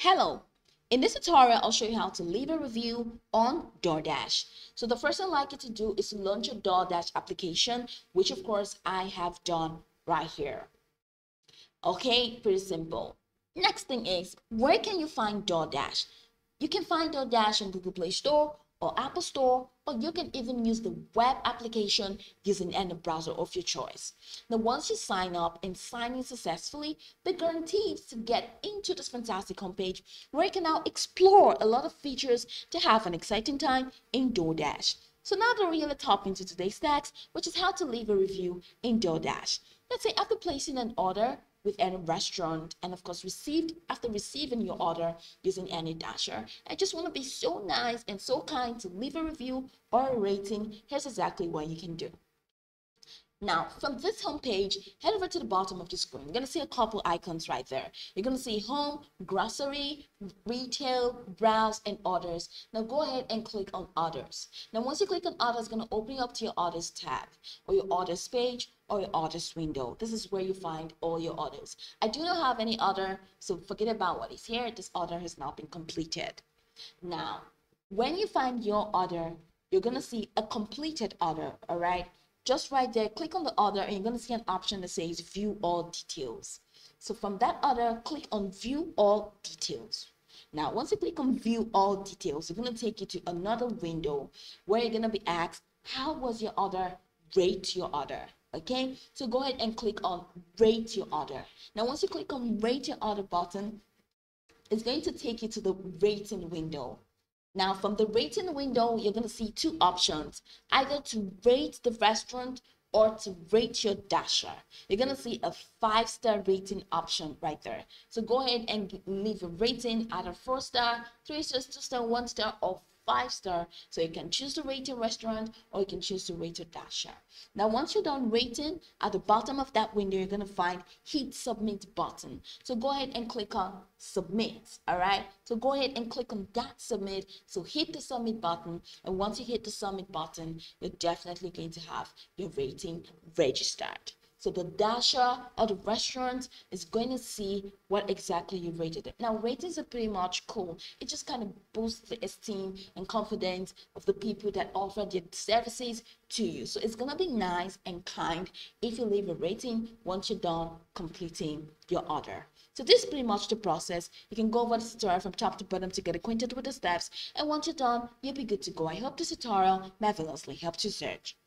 Hello! In this tutorial, I'll show you how to leave a review on Doordash. So the first thing I'd like you to do is to launch your Doordash application, which of course I have done right here. Okay, pretty simple. Next thing is, where can you find Doordash? You can find Doordash on Google Play Store or Apple Store, or you can even use the web application using any browser of your choice. Now, once you sign up and sign in successfully, they're guaranteed to get into this fantastic homepage where you can now explore a lot of features to have an exciting time in Doordash. So now to really top into today's text, which is how to leave a review in Doordash. Let's say after placing an order with any restaurant and of course after receiving your order using any dasher, I just want to be so nice and so kind to leave a review or a rating. Here's exactly what you can do. Now, from this homepage, head over to the bottom of the screen. You're going to see a couple icons right there. You're going to see home, grocery, retail, browse, and orders. Now, go ahead and click on orders. Now, once you click on orders, it's going to open you up to your orders tab or your orders page or your orders window. This is where you find all your orders. I do not have any order, so forget about what is here. This order has not been completed. Now, when you find your order, you're going to see a completed order, all right? Just right there, click on the order and you're going to see an option that says view all details. So from that order, click on view all details. Now, once you click on view all details, it's going to take you to another window where you're going to be asked, how was your order? Rate your order. Okay, so go ahead and click on rate your order. Now, once you click on rate your order button, it's going to take you to the rating window. Now, from the rating window, you're going to see two options, either to rate the restaurant or to rate your dasher. You're going to see a 5-star rating option right there. So go ahead and leave a rating, either 4-star, 3-star, 2-star, 1-star, or 5-star. So you can choose to rate your restaurant or you can choose to rate your dasher. Now, once you're done rating, at the bottom of that window, you're going to find hit submit button. So go ahead and click on submit. All right. So go ahead and click on that submit. So hit the submit button. And once you hit the submit button, you're definitely going to have your rating registered. So the dasher or the restaurant is going to see what exactly you rated it. Now, ratings are pretty much cool. It just kind of boosts the esteem and confidence of the people that offer their services to you. So it's going to be nice and kind if you leave a rating once you're done completing your order. So this is pretty much the process. You can go over the tutorial from top to bottom to get acquainted with the steps. And once you're done, you'll be good to go. I hope this tutorial marvelously helped you search.